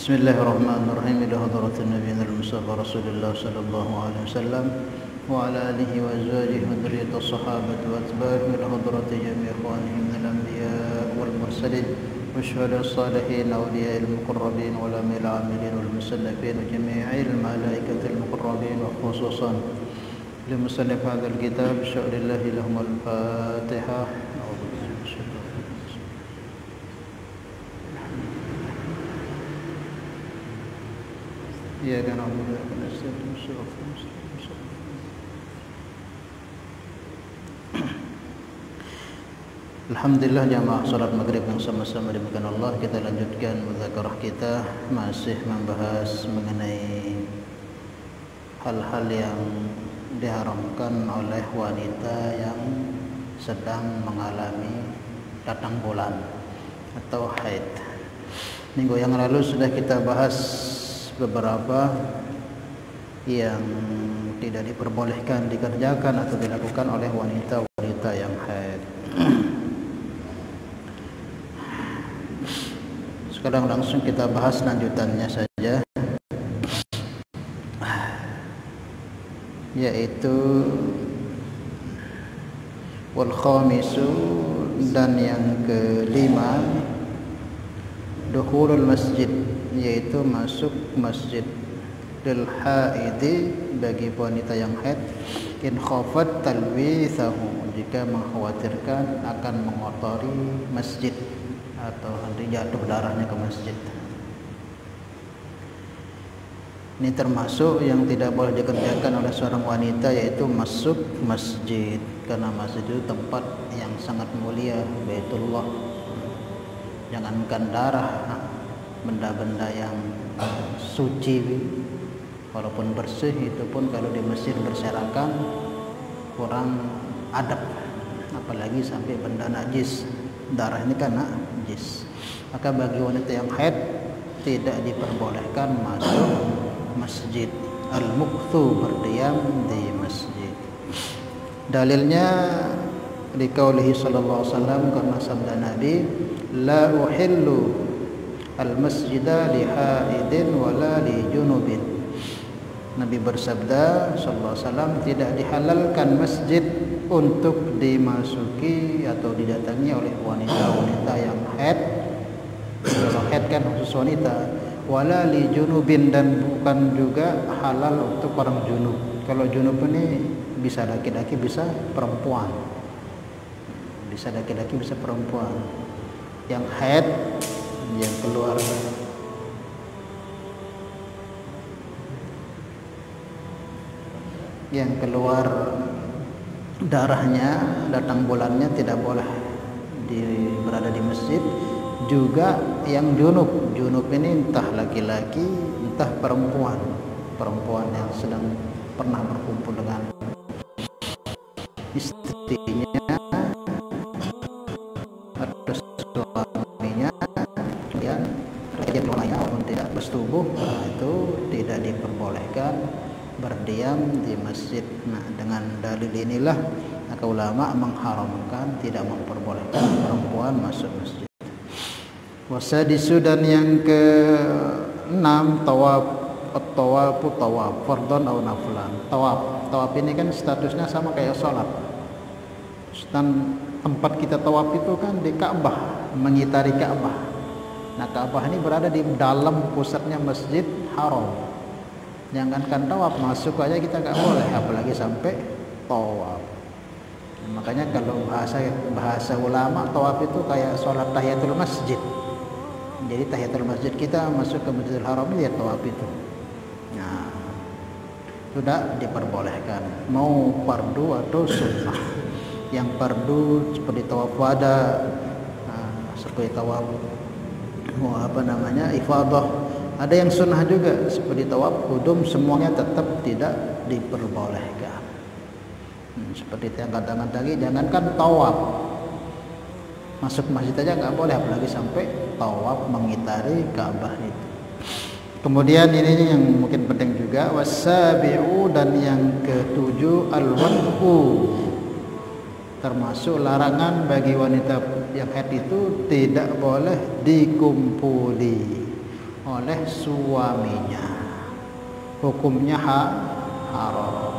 Bismillahirrahmanirrahim. Ila hadratin nabiyina al-mustafa Rasulullah sallallahu alaihi wasallam wa ala alihi wa azwajihi wa dzurriyyati sahabati wa atba'ihi ila hadrati jami' ikhwanihim min al-anbiya wal mursalin wa syuhada as-salihin awliya al-muqarrabin wa lamil amilin wal musallafin wa jami'il malaikati al-muqarrabin wa khususan limusannif hadzal kitab sya'rillahi lahum al-fatihah. Ya kan Alhamdulillah jamaah salat maghrib yang sama-sama dimuliakan Allah. Kita lanjutkan mudzakarah kita, masih membahas mengenai hal-hal yang diharamkan oleh wanita yang sedang mengalami datang bulan atau haid. Minggu yang lalu sudah kita bahas beberapa yang tidak diperbolehkan dikerjakan atau dilakukan oleh wanita-wanita yang haid. Sekarang langsung kita bahas lanjutannya saja, yaitu wal khamisu, dan yang kelima dukhulul masjid, yaitu masuk masjid lil haidi, bagi wanita yang haid, in khafat talwithahu, jika mengkhawatirkan akan mengotori masjid atau nanti jatuh darahnya ke masjid. Ini termasuk yang tidak boleh dikerjakan oleh seorang wanita, yaitu masuk masjid, karena masjid itu tempat yang sangat mulia, Baitullah. Jangankan darah, benda-benda yang suci walaupun bersih itu pun kalau di masjid berserakan kurang adab, apalagi sampai benda najis. Darah ini kan najis. Maka bagi wanita yang haid tidak diperbolehkan masuk masjid. Al-mukthu, berdiam di masjid. Dalilnya di qaulihi sallallahu alaihi wasallam, karena sabda Nabi, la uhillu al-masjida li haidin wala li junubin. Nabi bersabda sallallahu alaihi wasallam, tidak dihalalkan masjid untuk dimasuki atau didatangi oleh wanita-wanita yang haid. Kalau haid kan khusus wanita. Wala li junubin, dan bukan juga halal untuk orang junub. Kalau junub ini bisa laki-laki bisa perempuan. Bisa laki-laki bisa perempuan. Yang haid, yang keluar darahnya, datang bulannya, tidak boleh berada di masjid. Juga yang junub ini entah laki-laki entah perempuan yang sedang pernah berkumpul dengan istrinya atau suaminya, kemudian kerja rumahnya walaupun tidak bersetubuh, itu tidak diperbolehkan berdiam di masjid. Nah, dengan dalil inilah maka ulama mengharamkan, tidak memperbolehkan perempuan masuk masjid. Wasadisu, dan yang ke-6 tawaf, fardhon atau nafilan. Tawaf ini kan statusnya sama kayak sholat. Dan tempat kita tawaf itu kan di Ka'bah, mengitari Ka'bah. Nah, Ka'bah ini berada di dalam pusatnya Masjid Haram. Jangankan tawaf, masuk aja kita nggak boleh, apalagi sampai tawaf. Nah, makanya kalau bahasa ulama, tawaf itu kayak sholat tahiyatul masjid. Jadi tahiyatul masjid kita masuk ke Masjidil Haram ya tawaf itu. Nah, sudah diperbolehkan, mau fardu atau sunnah. Yang fardu seperti tawaf wada, seperti tawaf ifadah. Ada yang sunnah juga seperti tawaf qudum, semuanya tetap tidak diperbolehkan. Seperti yang katakan tadi, jangankan tawaf, masuk masjid aja nggak boleh, apalagi sampai tawaf mengitari Ka'bah itu. Kemudian ini yang mungkin penting juga, wasabi'u, dan yang ke-7 al-wad'u, termasuk larangan bagi wanita yang haid itu tidak boleh dikumpuli oleh suaminya. Hukumnya haram,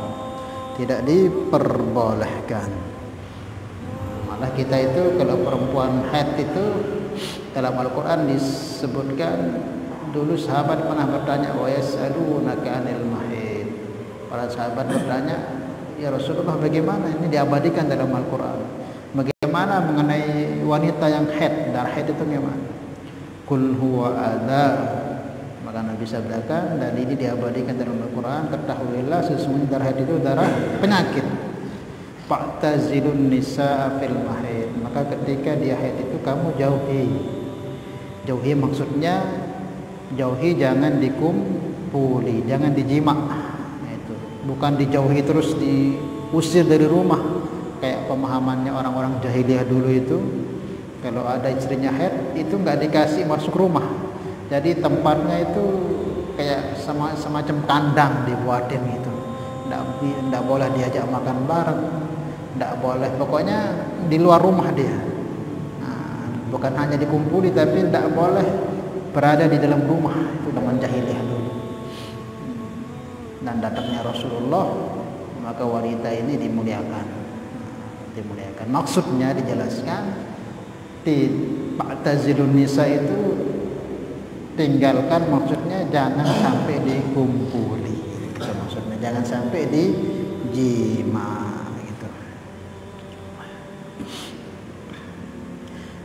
tidak diperbolehkan. Malah kita itu kalau perempuan haid itu dalam Al-Quran disebutkan, dulu sahabat pernah bertanya, wa yas'alunaka 'anil mahid. Para sahabat bertanya, ya Rasulullah, bagaimana ini diabadikan dalam Al-Quran? Bagaimana mengenai wanita yang haid? Darah haid itu gimana? Qul huwa adza. Maka Nabi sabdakan, dan ini diabadikan dalam Al-Quran, ketahuilah sesungguhnya darah haid itu darah penyakit. Fa'tazilun nisaa fil mahid. Maka ketika dia haid itu kamu jauhi. Jauhi maksudnya jauhi, jangan dikumpuli, jangan dijima. Itu bukan dijauhi terus diusir dari rumah kayak pemahamannya orang-orang jahiliyah dulu itu. Kalau ada istrinya haid itu nggak dikasih masuk rumah, jadi tempatnya itu kayak semacam kandang dibuatin gitu. Nggak boleh diajak makan bareng, nggak boleh, pokoknya di luar rumah dia. Nah, bukan hanya dikumpuli tapi nggak boleh berada di dalam rumah. Itu zaman jahiliyah dulu. Dan datangnya Rasulullah, maka wanita ini dimuliakan. Maksudnya dijelaskan, Fa'tazilun nisa itu tinggalkan, maksudnya jangan sampai dikumpuli. Itu maksudnya jangan sampai dijima gitu.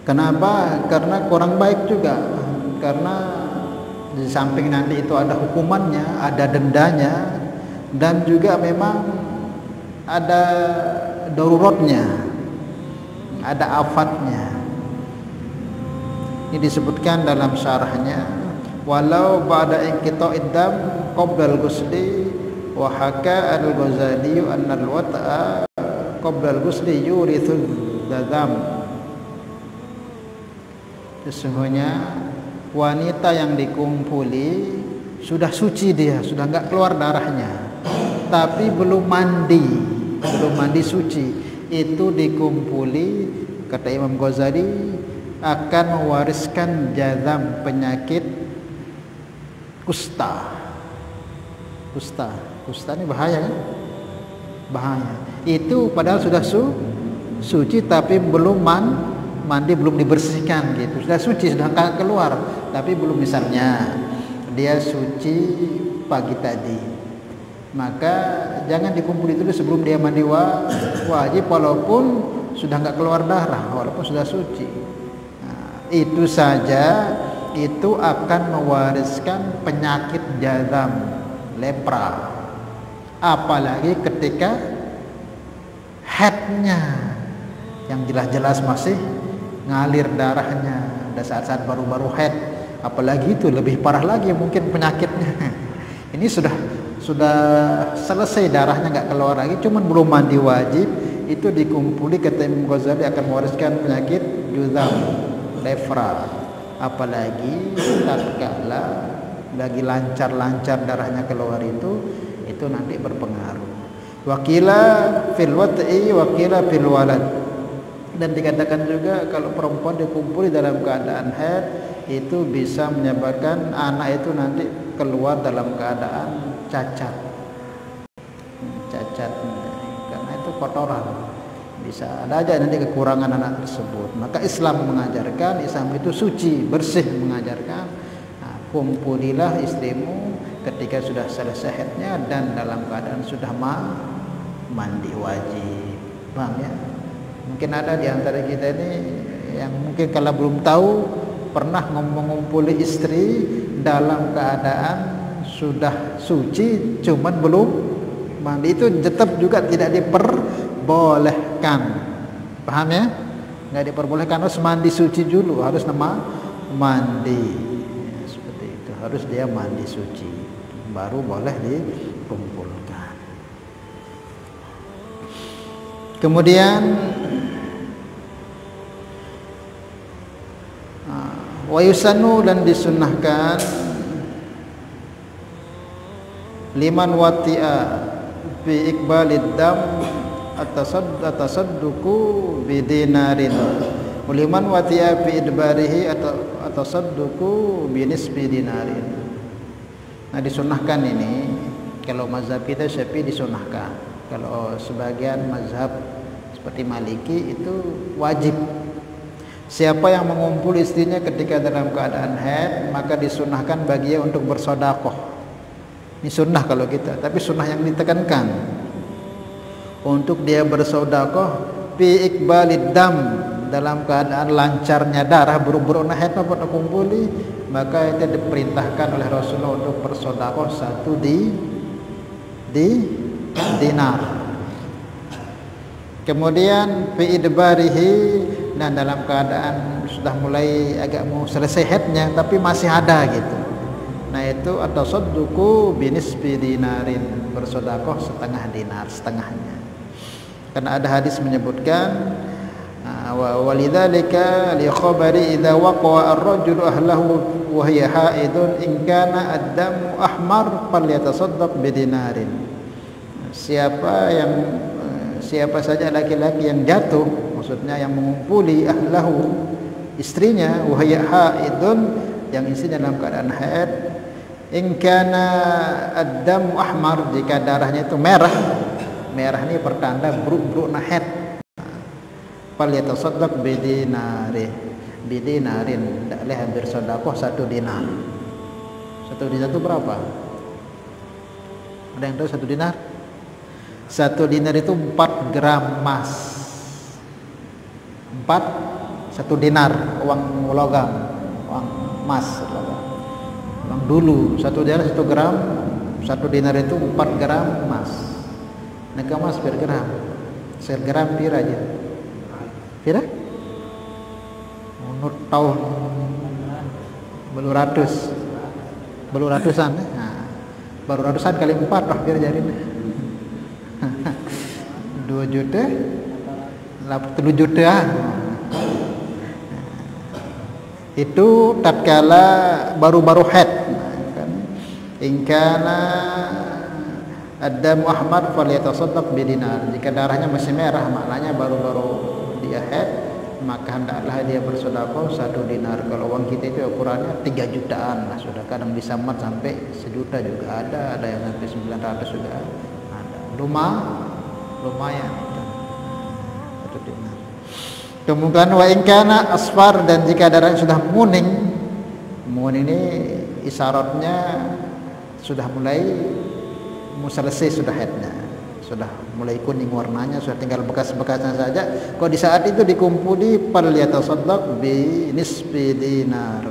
Kenapa? Karena kurang baik juga. Karena di samping nanti itu ada hukumannya, ada dendanya, dan juga memang ada daruratnya, ada afatnya. Ini disebutkan dalam syarahnya, walau ba'da inqita'id dam qabla al-ghusli wa haka al-Ghazali anna al-wata'a qabla al-ghusli yurithu dzam. Sesungguhnya wanita yang dikumpuli sudah suci, dia sudah enggak keluar darahnya, tapi belum mandi suci, itu dikumpuli, kata Imam Ghazali, akan mewariskan jazam, penyakit kusta. Kusta ini bahaya kan? Bahaya. Itu padahal sudah suci tapi belum mandi, belum dibersihkan gitu. Sudah suci, sudah keluar, tapi belum, misalnya dia suci pagi tadi, maka jangan dikumpuli dulu sebelum dia mandi wajib, walaupun sudah nggak keluar darah, walaupun sudah suci. Itu saja itu akan mewariskan penyakit jazam, lepra. Apalagi ketika haidnya yang jelas-jelas masih ngalir darahnya, ada saat-saat baru-baru haid, apalagi itu lebih parah lagi mungkin penyakitnya. Ini sudah selesai, darahnya nggak keluar lagi, cuman belum mandi wajib, itu dikumpuli, kata Imam Ghazali, akan mewariskan penyakit juzam, lepra. Apalagi tatkala lagi lancar-lancar darahnya keluar, itu nanti berpengaruh. Wakila fil wat'i wakila fil walad. Dan dikatakan juga kalau perempuan dikumpuli dalam keadaan haid, itu bisa menyebabkan anak itu nanti keluar dalam keadaan cacat, karena itu kotoran. Bisa ada aja nanti kekurangan anak tersebut. Maka Islam mengajarkan, Islam itu suci, bersih, mengajarkan, nah, kumpulilah istrimu ketika sudah selesai haidnya dan dalam keadaan sudah mandi wajib. Paham ya? Mungkin ada di antara kita ini yang mungkin kalau belum tahu, pernah mengumpuli istri dalam keadaan sudah suci cuman belum mandi, itu tetap juga tidak diperbolehkan. Paham ya? Nggak diperbolehkan, harus mandi suci dulu, harus mandi ya, seperti itu, harus dia mandi suci baru boleh dikumpulkan. Kemudian wa yusannu, dan disunnahkan, liman wati'a bi iqbalid dam atasadduqu bi dinarin Uliman watiya fi idbarihi atau sadduku binisbi dinarin. Nah, disunahkan ini. Kalau mazhab kita Syafi'i disunahkan. Kalau sebagian mazhab seperti Maliki itu wajib. Siapa yang mengumpul istrinya ketika dalam keadaan haid, maka disunahkan baginya untuk bersedekah. Ini sunnah kalau kita, tapi sunnah yang ditekankan. Untuk dia bersedekah fi iqbalid dam, dalam keadaan lancarnya darah, buru-buru haid apa kumpuli, maka itu diperintahkan oleh Rasulullah untuk bersedekah satu dinar. Kemudian fi idbarihi, dan dalam keadaan sudah mulai agak mau selesai haidnya tapi masih ada gitu. Nah, itu atau sadduku binisbi dinarin, bersedekah setengah dinar, setengahnya. Karena ada hadis menyebutkan walidzalika li khabari idza waqa'a ar-rajulu ahlahu wa hiya haidun in kana ad-damu ahmar falyatasaddaq bidinarin. Siapa saja laki-laki yang jatuh, maksudnya yang mengumpuli ahlahu, istrinya, wa hiya haidun, yang istrinya dalam keadaan haid, in kana ad-damu ahmar, jika darahnya itu merah ini pertanda buruk haid, falyatasaddaq bidinarin, hendaklah bersedekah satu dinar. Satu dinar itu berapa? Ada yang tahu satu dinar? Satu dinar itu 4 gram emas. 1 dinar uang logam, uang emas, uang dulu. 1 dinar 1 gram, 1 dinar itu 4 gram emas. Nek emas per gram, gram pira aja. Pira? Menurut tahun belum ratusan. Nah, baru ratusan kali 4 lah biar jadi 2 juta 3 juta. Itu tatkala baru-baru haid kan. In kana ad-damu ahmar falyatasaddaq bidinar. Jika darahnya masih merah, maknanya baru-baru dia haid, maka hendaklah dia bersedekah 1 dinar. Kalau uang kita itu ukurannya 3 jutaan lah, sudah kadang bisa mat sampai 1 juta juga ada yang sampai 900 juga ada. Lumayan 1 dinar. Kemudian wa in kana asfar, dan jika darahnya sudah muning ini isyaratnya sudah mulai selesai, sudah haidnya, sudah mulai kuning warnanya, sudah tinggal bekas-bekasnya saja. Kalau di saat itu dikumpuli falyatasaddaq bi nisbi dinar,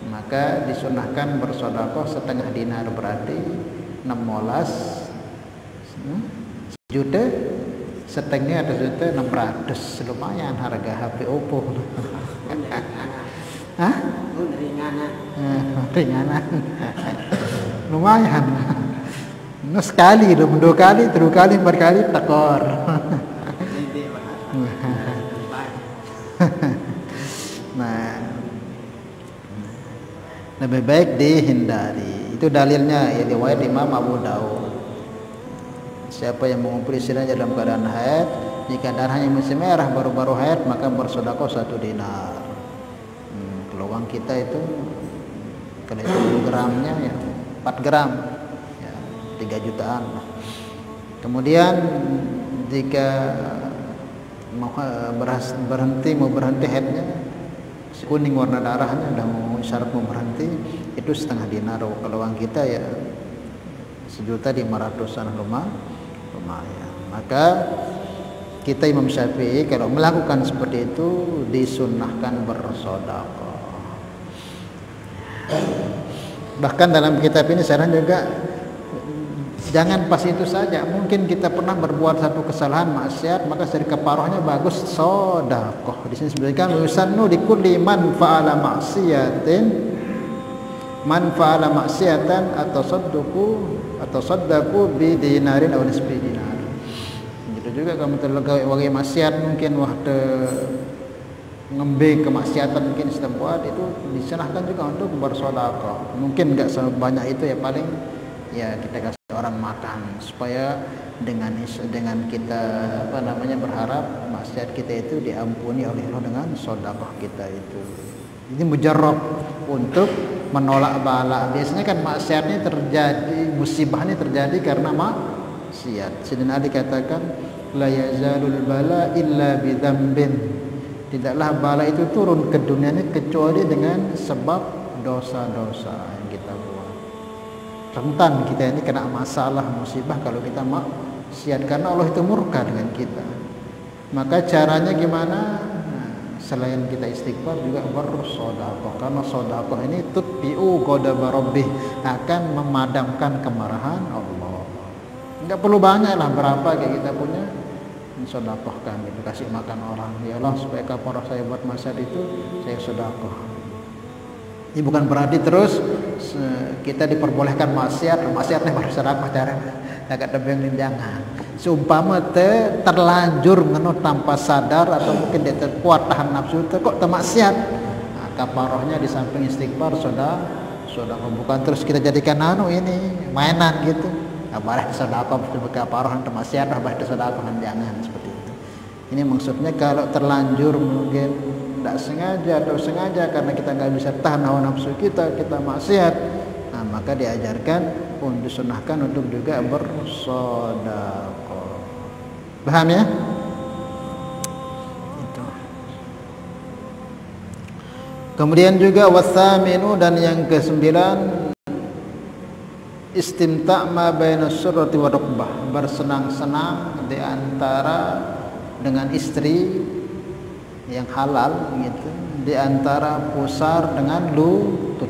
maka disunahkan bersedekah setengah dinar, berarti 16 juta setengah atau juta 600. Lumayan harga HP Oppo. Hah? Ringanan. Lumayan. No, sekali, 2 kali, 3 kali, 4 kali tekor. Nah, lebih baik dihindari. Itu dalilnya ya, riwayat Imam Abu Daud. Siapa yang mengumpuli istrinya dalam keadaan haid, jika darahnya masih merah baru-baru haid, maka bersedekah 1 dinar. Kalau uang kita itu, kalau itu gramnya ya 4 gram, ya 3 jutaan. Kemudian jika mau berhenti haidnya, kuning warna darahnya, udah mau syarat mau berhenti, itu setengah dinar. Kalau uang kita ya 1.500.000-an lumayan. Maka kita Imam Syafi'i kalau melakukan seperti itu disunnahkan bersedekah. Bahkan dalam kitab ini saran juga, jangan pas itu saja. Mungkin kita pernah berbuat satu kesalahan maksiat, maka dari kafarahnya bagus sedekah. Di sini disebutkan yusannu likulli man fa'ala maksiatan atau saddaku bi dinarin aw nisbi dinar. Gitu juga kamu terlalu maksiat, mungkin waktu ngembe kemaksiatan mungkin setempat, itu disunahkan juga untuk bersedekah. Mungkin enggak sebanyak itu ya, paling ya kita kasih orang makan, supaya dengan kita berharap maksiat kita itu diampuni oleh Allah dengan sedekah kita itu. Ini mujarrab untuk menolak bala. Biasanya kan maksiatnya terjadi, musibahnya terjadi karena maksiat. Sayyidina Ali katakan, la yazalul bala illa bidzambin. Tidaklah bala itu turun ke dunia ini kecuali dengan sebab dosa-dosa yang kita buat. Rentan kita ini kena masalah musibah kalau kita maksiat, karena Allah itu murka dengan kita. Maka caranya gimana? Selain kita istighfar juga bersedekah, karena sedekah ini tutbi'u ghadaba rabbih, akan memadamkan kemarahan Allah. Enggak perlu banyak lah, berapa kayak kita punya, sedekahkan gitu, kasih makan orang. Ya Allah, supaya kafarah saya buat maksiat itu saya sedekah. Ini bukan berarti terus kita diperbolehkan maksiatnya baru sedekah, caranya agak tebeng, jangan. Seumpama terlanjur ngeno tanpa sadar, atau mungkin dia terkuat tahan nafsu kok termaksiat, nah, kafarahnya di samping istighfar sudah bukan terus kita jadikan ini mainan gitu. Nah, barang sedekah sebagai kafarah termaksiat, barang sedekah, jangan seperti itu. Ini maksudnya kalau terlanjur mungkin tidak sengaja atau sengaja karena kita nggak bisa tahan hawa nafsu kita maksiat, nah, maka diajarkan disunahkan untuk juga bersedekah. Paham ya? Itu. Kemudian juga wasaminu, dan yang ke-9, istimta' ma baina surrati wa rukbah, bersenang-senang di antara dengan istri yang halal gitu, di antara pusar dengan lutut.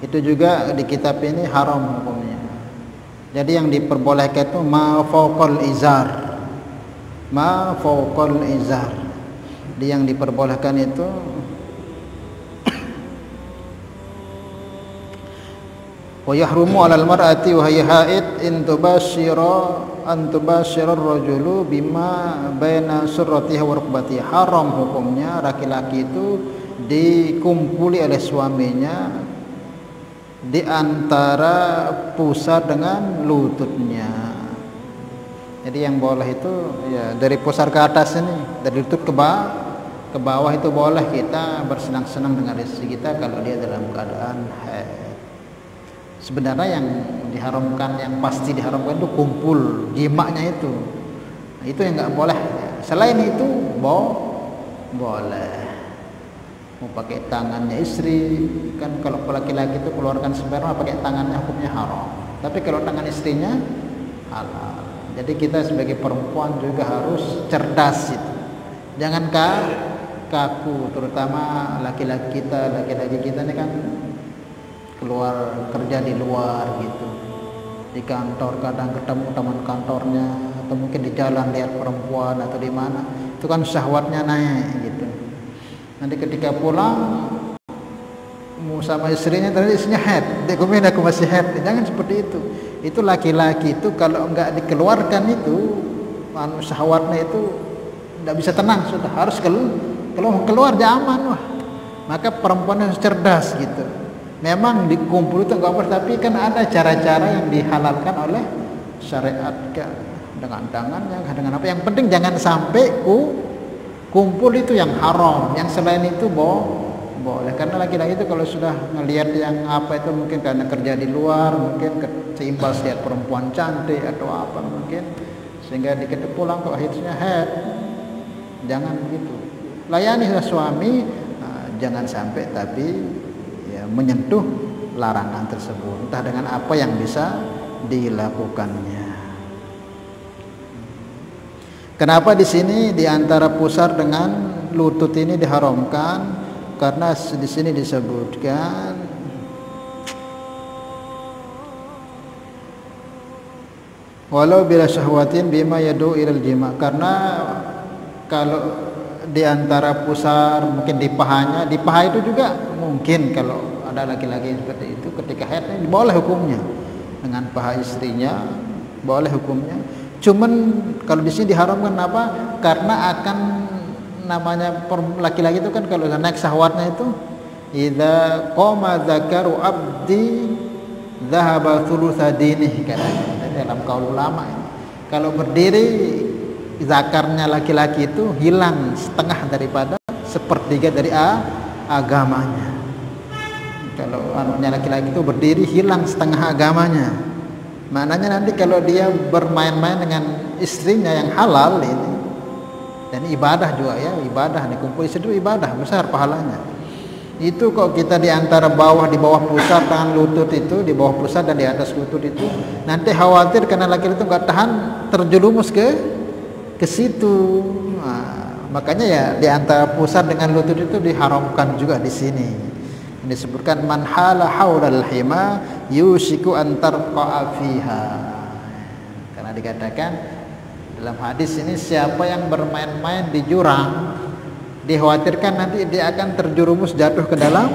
Itu juga di kitab ini haram hukumnya. Jadi yang diperbolehkan itu ma fawqal izar. Yang diperbolehkan itu wa yahrumu 'alal mar'ati wa hiya haid an tubashira ar-rajulu bima baina surratiha wa rukbatiha. Haram hukumnya laki-laki itu dikumpuli oleh suaminya di antara pusar dengan lututnya. Jadi yang boleh itu ya dari pusar ke atas ini, dari lutut ke bawah itu boleh kita bersenang-senang dengan istri kita kalau dia dalam keadaan haid. Sebenarnya yang diharamkan, yang pasti diharamkan itu kumpul jimaknya itu. Nah, itu yang nggak boleh. Selain itu boleh. Mau pakai tangannya istri, kan kalau laki-laki itu keluarkan sperma pakai tangannya hukumnya haram. Tapi kalau tangan istrinya halal. Jadi kita sebagai perempuan juga harus cerdas itu. Jangan kaku, terutama laki-lagi kita ini kan keluar kerja di luar gitu. Di kantor kadang ketemu teman kantornya, atau mungkin di jalan lihat perempuan atau di mana, itu kan syahwatnya naik gitu. Nanti ketika pulang mau sama istrinya, ternyata istrinya haid, dia komen aku masih haid. Jangan seperti itu. Itu laki-laki itu kalau enggak dikeluarkan itu syahwatnya itu enggak bisa tenang, sudah harus keluar aman. Wah, maka perempuan harus cerdas gitu. Memang dikumpul itu enggak apa, tapi kan ada cara-cara yang dihalalkan oleh syariat, dengan tangannya, dengan apa. Yang penting jangan sampai kumpul itu yang haram. Yang selain itu boleh, karena laki-laki itu kalau sudah ngelihat yang apa itu mungkin karena kerja di luar, mungkin seimbas lihat perempuan cantik atau apa mungkin, sehingga dikit pulang kok akhirnya haid. Jangan begitu. Layani suami, jangan sampai tapi ya menyentuh larangan tersebut, entah dengan apa yang bisa dilakukannya. Kenapa di sini di antara pusar dengan lutut ini diharamkan? Karena di sini disebutkan walau bila syahwatin bima yadu ilal jima. Karena kalau di antara pusar mungkin di paha itu juga mungkin kalau ada laki-laki seperti itu ketika haid boleh hukumnya, dengan paha istrinya boleh hukumnya. Cuman kalau di sini diharamkan apa? Karena akan namanya laki-laki itu kan kalau naik syahwatnya itu idza qama dzakaru abdi dhahaba thulutsa dinih, katanya dalam kaul ulama ini. Kalau berdiri zakarnya laki-laki itu hilang setengah daripada sepertiga dari agamanya. Kalau anunya laki-laki itu berdiri hilang setengah agamanya. Maknanya nanti kalau dia bermain-main dengan istrinya yang halal ini, dan ibadah juga ya, ibadah dikumpul istri itu ibadah besar pahalanya. Itu kok kita di antara bawah, di bawah pusat tangan lutut itu, di bawah pusat dan di atas lutut itu, nanti khawatir karena laki-laki itu nggak tahan terjerumus ke situ. Nah, makanya ya di antara pusat dengan lutut itu diharamkan juga di sini. Disebutkan man hala haulal hima yusiku antar fiha, karena dikatakan dalam hadis ini siapa yang bermain-main di jurang dikhawatirkan nanti dia akan terjerumus jatuh ke dalam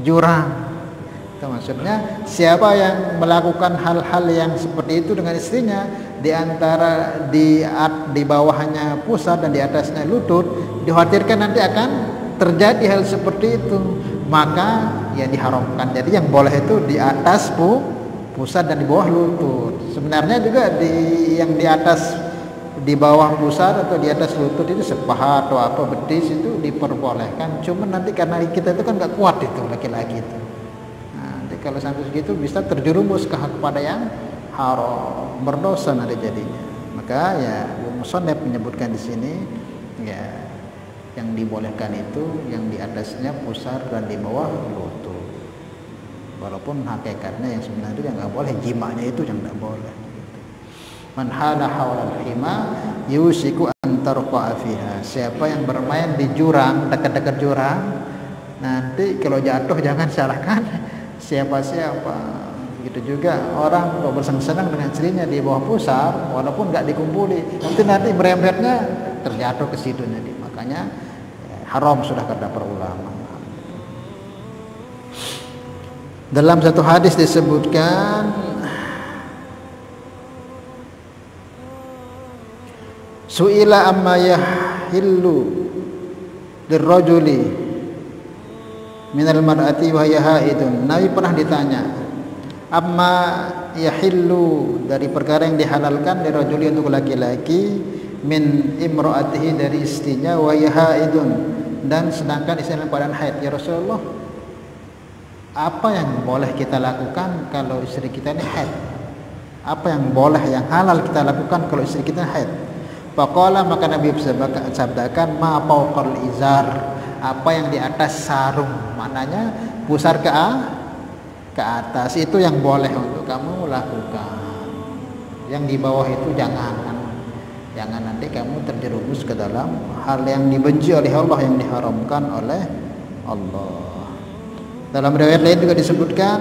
jurang. Itu maksudnya siapa yang melakukan hal-hal yang seperti itu dengan istrinya di antara di bawahnya pusat dan di atasnya lutut, dikhawatirkan nanti akan terjadi hal seperti itu, maka ya diharamkan. Jadi yang boleh itu di atas pusat dan di bawah lutut. Sebenarnya juga yang di atas, di bawah pusat atau di atas lutut itu sepaha atau apa betis itu diperbolehkan. Cuman nanti karena kita itu kan nggak kuat itu laki-laki itu. Nah, nanti kalau sampai segitu bisa terjerumus kepada yang haram, berdosa nanti jadinya. Maka ya musannaf menyebutkan di sini ya yang dibolehkan itu yang di atasnya pusar dan di bawah lutut. Walaupun hakikatnya yang sebenarnya yang nggak boleh, jimanya itu yang nggak boleh. Man hala haulal hima yusiku antar fiha. Siapa yang bermain di jurang, dekat-dekat jurang, nanti kalau jatuh jangan salahkan siapa-siapa. Gitu juga orang kalau bersenang-senang dengan istrinya di bawah pusar, walaupun nggak dikumpuli, nanti merembetnya terjatuh ke situ nanti. Makanya ya, haram sudah kata para ulama. Dalam satu hadis disebutkan su'ila amma yahillu lirrajuli minal mar'ati wa hiya haidun. Nabi pernah ditanya amma yahillu, dari perkara yang dihalalkan lirrajuli untuk laki-laki, min imra'atihi, dari istrinya, wa hiya haidun, dan sedangkan istrinya dalam keadaan haid. Ya Rasulullah, apa yang boleh kita lakukan kalau istri kita ini haid? Apa yang boleh, yang halal kita lakukan kalau istri kita haid? Faqala, maka Nabi sabdakan ma fawqal izar, apa yang di atas sarung, maknanya pusar ke atas, itu yang boleh untuk kamu lakukan. Yang di bawah itu jangan nanti kamu terjerumus ke dalam hal yang dibenci oleh Allah, yang diharamkan oleh Allah. Dalam riwayat lain juga disebutkan,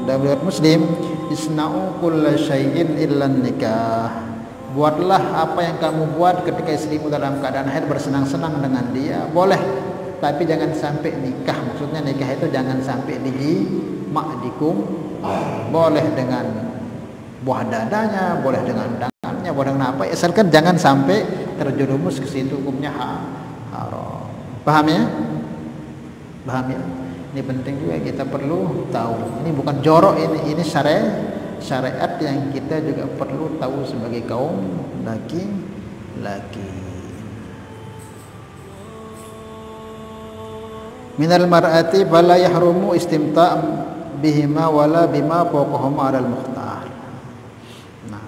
dalam riwayat Muslim, isna'u kulla syai'in illa nikah. Buatlah apa yang kamu buat ketika istrimu dalam keadaan haid, bersenang-senang dengan dia, boleh, tapi jangan sampai nikah. Maksudnya nikah itu jangan sampai dijima'dikum. Boleh dengan buah dadanya, boleh dengan tangannya, boleh dengan apa, asalkan jangan sampai terjerumus ke situ, hukumnya haram. Paham ya? Paham ya? Ini penting juga, kita perlu tahu. Ini bukan jorok, ini syariat yang kita juga perlu tahu sebagai kaum laki-laki. Minal mar'ati fala yahrumu istimta' bihima wala bima fawqahuma 'alal mukhtar. Nah,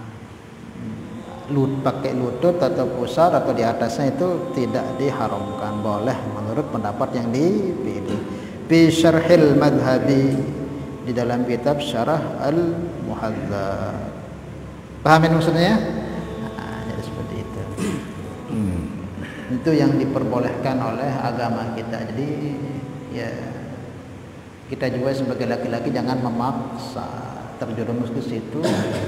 pakai lutut atau pusar atau di atasnya itu tidak diharamkan, boleh menurut pendapat yang dipilih. Fi syarhil madhabi, di dalam kitab Syarah Al-Muhadzab. Pahamin maksudnya? Nah, jadi seperti itu. Itu yang diperbolehkan oleh agama kita. Jadi ya kita juga sebagai laki-laki jangan memaksa terjerumus ke situ,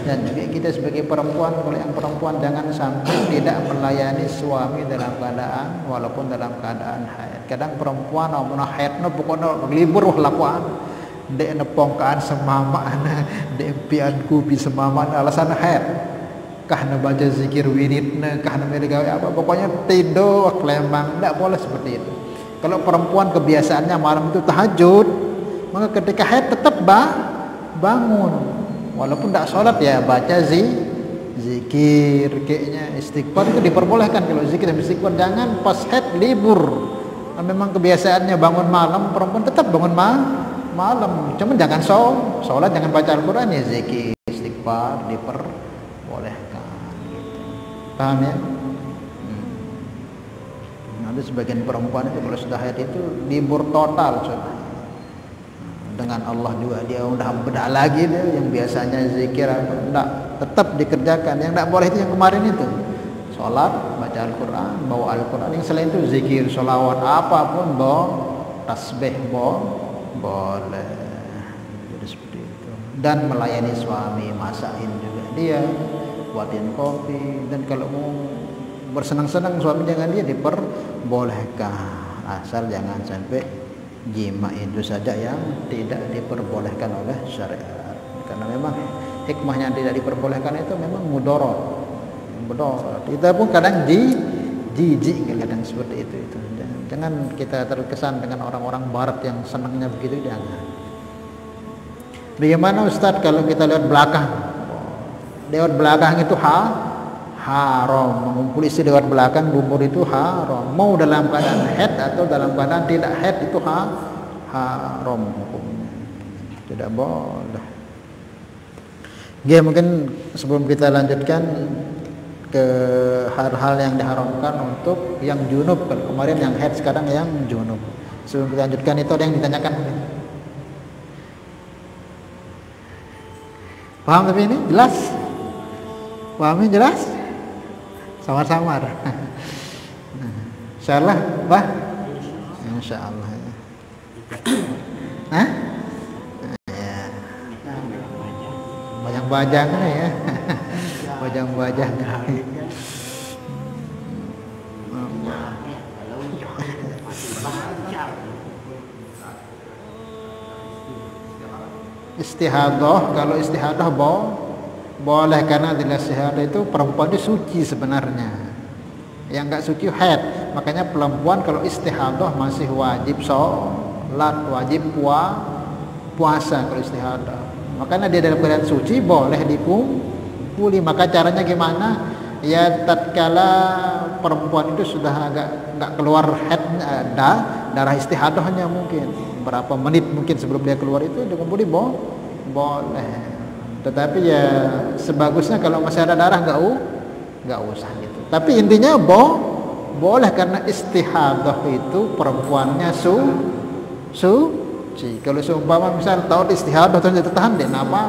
dan juga kita sebagai perempuan, kalau yang perempuan jangan sampai tidak melayani suami dalam keadaan walaupun dalam keadaan haid. Kadang perempuan amun haidna pokoknya libur lakuan dek nepongkaan semama ana dek pianku bisa semama alasan haid, kahna baca zikir wiridna, kahna gawe apa, pokoknya tidur kelembang, tidak boleh seperti itu. Kalau perempuan kebiasaannya malam itu tahajud, maka ketika haid tetap bangun, walaupun tidak sholat ya baca zikir, kayaknya istighfar itu diperbolehkan. Kalau zikir dan istighfar jangan pas haid libur. Nah, memang kebiasaannya bangun malam, perempuan tetap bangun malam, cuman jangan sholat, jangan baca Al-Quran, ya zikir istighfar diperbolehkan gitu. Paham ya? Ada sebagian perempuan itu kalau sudah haid itu libur total, dengan Allah juga dia udah beda lagi dia, yang biasanya zikir enggak, tetap dikerjakan. Yang enggak boleh itu yang kemarin itu, sholat, baca Al-Quran, bawa Al-Quran. Yang selain itu zikir, sholawat, apapun tasbih boleh. Jadi seperti itu. Dan melayani suami, masakin juga dia, buatin kopi. Dan kalau mau bersenang-senang suami jangan dia, diperbolehkan, asal jangan sampai jima itu saja yang tidak diperbolehkan oleh syariat. Karena memang hikmahnya tidak diperbolehkan itu memang mudarat. Kita pun kadang jijik kadang seperti itu. Jangan kita terkesan dengan orang-orang barat yang senangnya begitu, jangan. Bagaimana Ustadz kalau kita lewat belakang? Lewat belakang itu haram, mengumpul istri lewat belakang lumur itu haram. Mau dalam keadaan haid atau dalam keadaan tidak haid itu haram hukumnya. Tidak boleh. Oke, mungkin sebelum kita lanjutkan ke hal-hal yang diharamkan untuk yang junub. Kalau kemarin yang haid, sekarang yang junub. Sebelum kita lanjutkan itu ada yang ditanyakan. Paham tapi ini jelas? Pahamnya jelas? Samar-samar. Insyaallah, Pak. Insyaallah. Hah? Ya. Bajang-bajang ya. Bajang-bajang. Istihadah, kalau istihadah boleh, karena adalah istihadah itu perempuan itu suci sebenarnya. Yang enggak suci haid. Makanya perempuan kalau istihadah masih wajib sholat, wajib puasa kalau istihadah. Makanya dia dalam keadaan suci boleh dikumpuli. Maka caranya gimana? Ya tatkala perempuan itu sudah agak enggak keluar haid, darah istihadahnya mungkin berapa menit mungkin sebelum dia keluar itu dikumpuli boleh. Tetapi ya sebagusnya kalau masih ada darah enggak usah gitu. Tapi intinya boleh, karena istihadah itu perempuannya suci. Kalau seumpama misal tahu istihadah terus tahan deh, apa?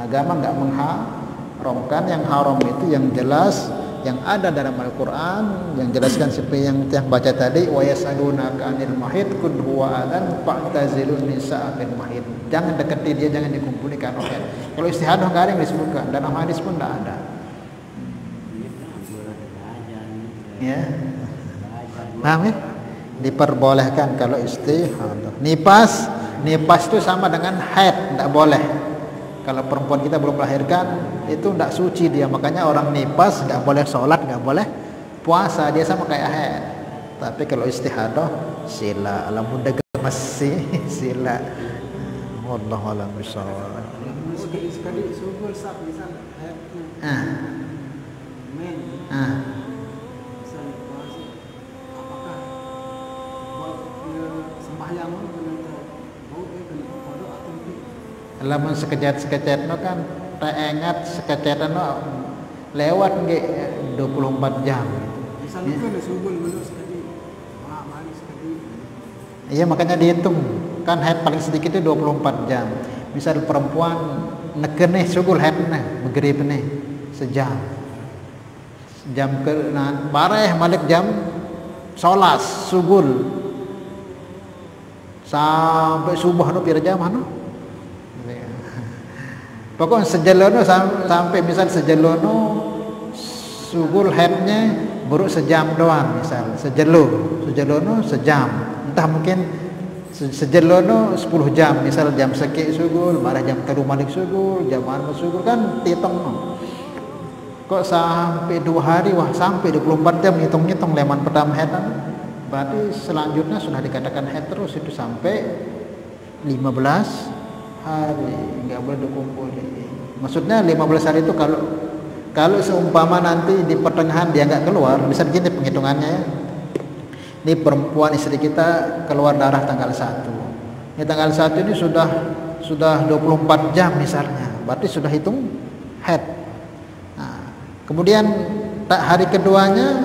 Agama enggak mengharamkan. Yang haram itu yang jelas, yang ada dalam Al-Quran, yang jelaskan seperti yang baca tadi, wa yas'alunaka 'anil mahid qul huwa adzan fa'tazilun nisaa fil mahid. Jangan dekati dia, jangan dikumpuli karena haid. Kalau istihadah enggak ada yang disebutkan, dalam hadis pun enggak ada. Ya. Paham ya? Diperbolehkan kalau istihadah. Nipas itu sama dengan haid, enggak boleh. Kalau perempuan kita belum melahirkan itu tidak suci dia, makanya orang nipas nggak boleh sholat, nggak boleh puasa, dia sama kayak haid. Tapi kalau istihadah sila, alamun dagang masih sila. Wallahu a'lam bishawab. Sekali subul sab misalnya haidnya. Misalnya puasa, apakah buat sembahyang bau kena kodok atau tidak? Lamun sekecet-sekecet no kan teengat sekecetan no lewat nggih 24 jam. Misalnya kan subul dulu sekali, manis sekali. Iya, makanya dihitung kan haid paling sedikit itu 24 jam. Misal perempuan nekene sugul haidna magribne sejam. Jam ke bareh malik jam sholat sugul sampai subuh no pira jam anu. Pokoknya sejelono sampai misal sejelono sugul haidnya baru sejam doang, misal sejelono sejam, entah mungkin sejelono 10 jam, misal jam seki sugul, marah jam telu malik sugul, jam anu sugul kan hitung no. Kok sampai 2 hari, wah sampai 24 jam hitung-hitung leman pertama haid, berarti selanjutnya sudah dikatakan haid terus itu sampai 15 hari, nggak boleh dikumpulin. Maksudnya 15 hari itu kalau seumpama nanti di pertengahan dia nggak keluar, bisa begini penghitungannya ya. Ini perempuan istri kita keluar darah tanggal 1. Ini tanggal 1 ini sudah 24 jam misalnya, berarti sudah hitung head. Nah, kemudian hari keduanya,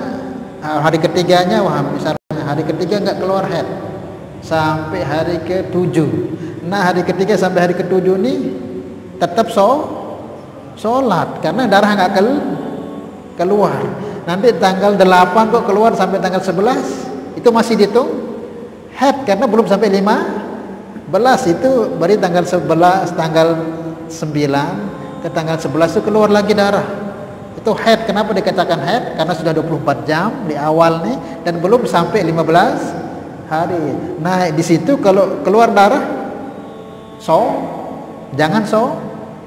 hari ketiganya, wah misalnya hari ketiga nggak keluar head sampai hari ke-7. Nah hari ketiga sampai hari ke-7 ini tetap sholat karena darah nggak keluar. Nanti tanggal 8 kok keluar sampai tanggal 11 itu masih dihitung head karena belum sampai 15. Itu baru tanggal 11, tanggal 9 ke tanggal 11 itu keluar lagi darah. Itu head. Kenapa dikatakan head? Karena sudah 24 jam di awal nih dan belum sampai 15 hari. Nah, di situ kalau keluar darah jangan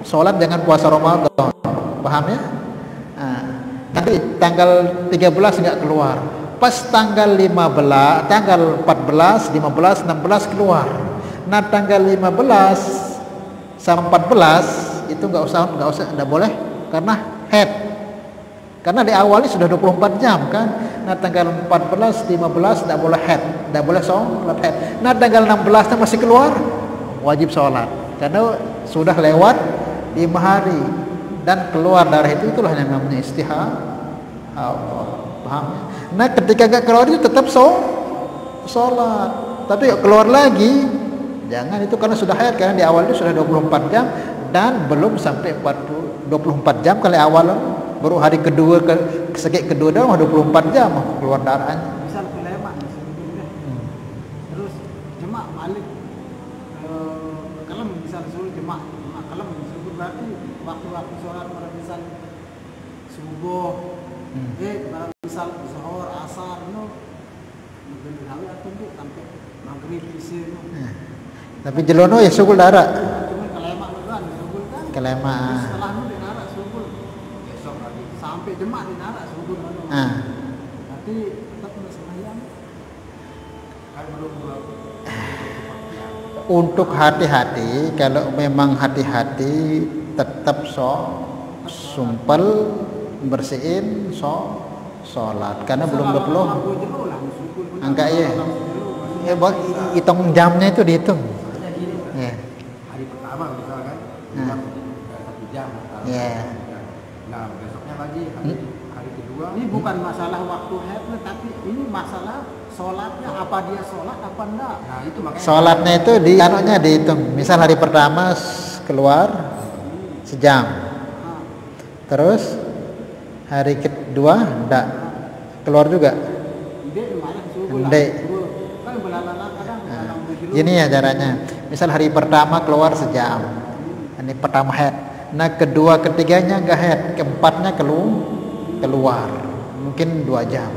sholat, jangan puasa Ramadan. Paham ya? Nah, nanti tanggal 13 enggak keluar. Pas tanggal 15, tanggal 14, 15, 16 keluar. Nah, tanggal 15 sama 14 itu enggak boleh karena head. Karena di awalnya sudah 24 jam kan. Nah, tanggal 14, 15 enggak boleh head, enggak boleh sholat head. Nah, tanggal 16 masih keluar, wajib sholat. Karena sudah lewat 5 hari dan keluar darah itulah yang namanya istihadah. Paham? Nah, ketika enggak keluar itu tetap sholat. Tapi keluar lagi jangan, itu karena sudah haid, karena di awal itu sudah 24 jam dan belum sampai 24 jam kali awal, baru hari kedua segi kedua dah 24 jam keluar darahnya. Misal kelema terus jemaah balik kalau misal suruh jemaah kalau subuh berarti waktu sholat pada misal subuh pada misal zuhur asar no mungkin hari tunggu sampai maghrib isya no. Tapi jelono ya sugul darah. Cuma kelema kan sugul kan. Kelema. Setelah itu dinara sugul. Besok lagi sampai jemaah dinara sugul. Berarti tetap sembahyang. Kan belum Untuk hati-hati, kalau memang hati-hati tetap sumpel bersihin sholat karena belum 20 angka ya. Ya hitung jamnya itu dihitung. Ya. Hari pertama misalkan 1 jam. Ya. Nah, besoknya lagi hari kedua. Ini bukan masalah waktu haid, tapi ini masalah sholatnya, apa dia sholat apa enggak. Nah, itu makanya Sholatnya itu dihitung. Misal hari pertama keluar sejam. Terus hari kedua enggak keluar juga. Ndek. Gini ya caranya. Misal hari pertama keluar sejam. Ini pertama head. Nah, kedua ketiganya enggak head, keempatnya keluar. Mungkin 2 jam.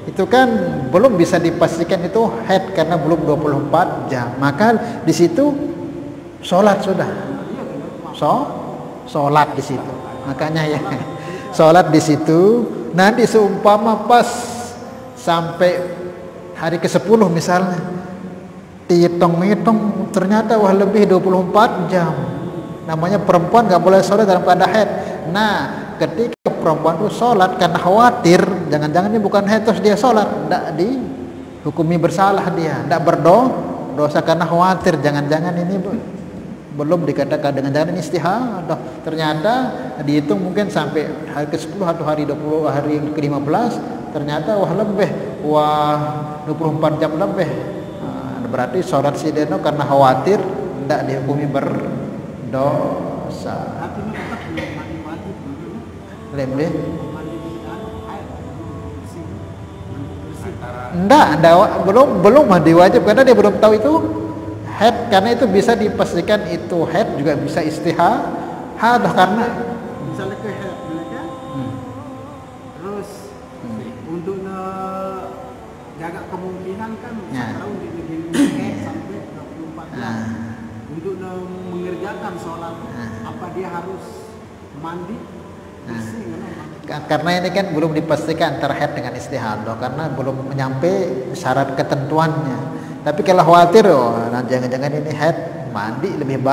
Itu kan belum bisa dipastikan itu head karena belum 24 jam. Maka di situ sholat sudah. Sholat di situ. Makanya ya. Sholat di situ. Nanti seumpama pas sampai hari ke-10 misalnya, dihitung-hitung ternyata wah lebih 24 jam. Namanya perempuan gak boleh sholat dalam keadaan haid. Nah, ketika perempuan itu sholat karena khawatir jangan-jangan ini bukan haid terus dia sholat, tidak dihukumi bersalah dia, tidak berdosa karena khawatir jangan-jangan ini belum dikatakan dengan ini istihadah. Ternyata dihitung mungkin sampai hari ke-10 atau hari 20 hari ke-15 ternyata wah 24 jam lebih. Nah, berarti sholat sideno karena khawatir tidak dihukumi berdosa. Belum mandi wajib karena dia belum tahu itu haid, karena itu bisa dipastikan itu haid juga bisa istihadah karena misalnya ke haid mereka terus untuk jaga kemungkinan kan tahu di negeri haid sampai 24 jam untuk mengerjakan sholat apa dia harus mandi bersih karena ini kan belum dipastikan antara haid dengan istihadah karena belum menyampai syarat ketentuannya. Tapi kalau khawatir jangan-jangan ini haid mandi lebih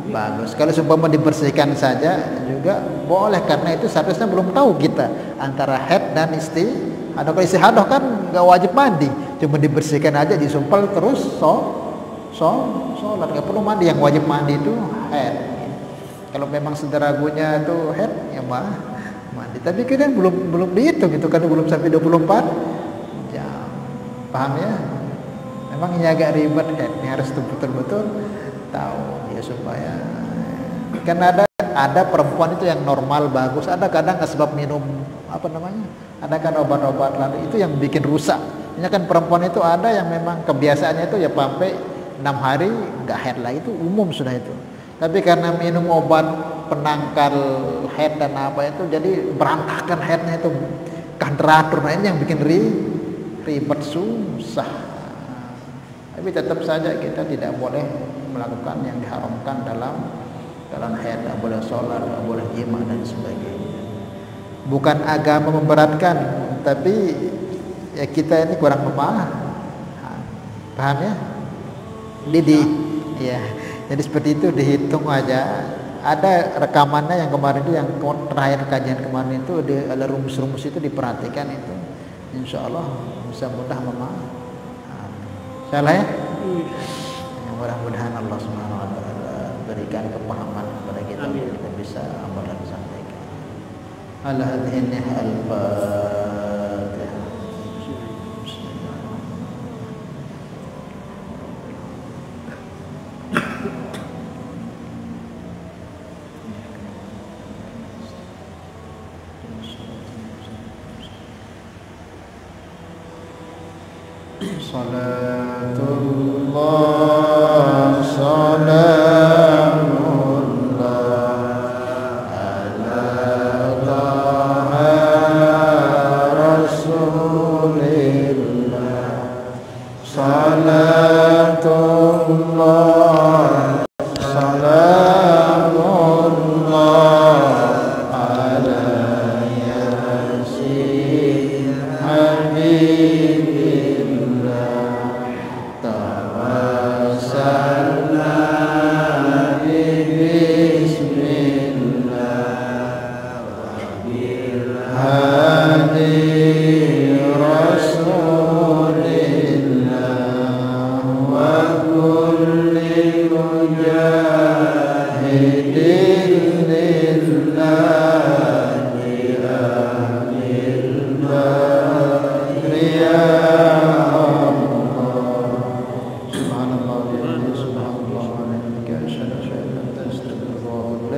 bagus. Kalau seumpama dibersihkan saja juga boleh, karena itu seharusnya belum tahu kita antara haid dan istihadah. Kalau istihadah kan nggak wajib mandi, cuma dibersihkan aja, disumpel terus sholat, nggak perlu mandi. Yang wajib mandi itu haid. Kalau memang sederhagunya itu haid ya mandi. Tapi kan belum dihitung itu, karena belum sampai 24 jam. Paham ya? Memang ini agak ribet haid. Ini harus betul-betul tahu ya, supaya kan ada perempuan itu yang normal bagus, ada kadang sebab minum ada kan obat-obat lalu itu yang bikin rusak. Ini kan perempuan itu ada yang memang kebiasaannya itu ya sampai 6 hari nggak haid lagi, itu umum sudah itu. Tapi karena minum obat penangkal haid dan apa itu, jadi berantakan haidnya itu kan teratur. Nah ini yang bikin ribet, susah. Tapi tetap saja kita tidak boleh melakukan yang diharamkan dalam haid, tidak boleh sholat, tidak boleh jima dan sebagainya. Bukan agama memberatkan, tapi ya kita ini kurang memaham. Paham ya? Ya. Jadi seperti itu, dihitung aja. Ada rekamannya yang kemarin itu, yang terakhir kajian kemarin itu, ada rumus-rumus itu diperhatikan itu. Insya Allah bisa mudah memaham. Salah ya? Yang mudah-mudahan Allah Subhanahu wa taala berikan kepahaman kepada kita, kita bisa amal dan sampaikan. Al-hadhihi al-Fatihah. Salatullah salamullah ala taha rasulillah. Salatullah salamullah ala yasin habibillah.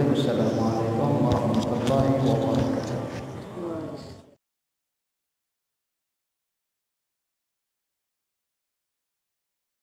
Assalamualaikum warahmatullahi wabarakatuh.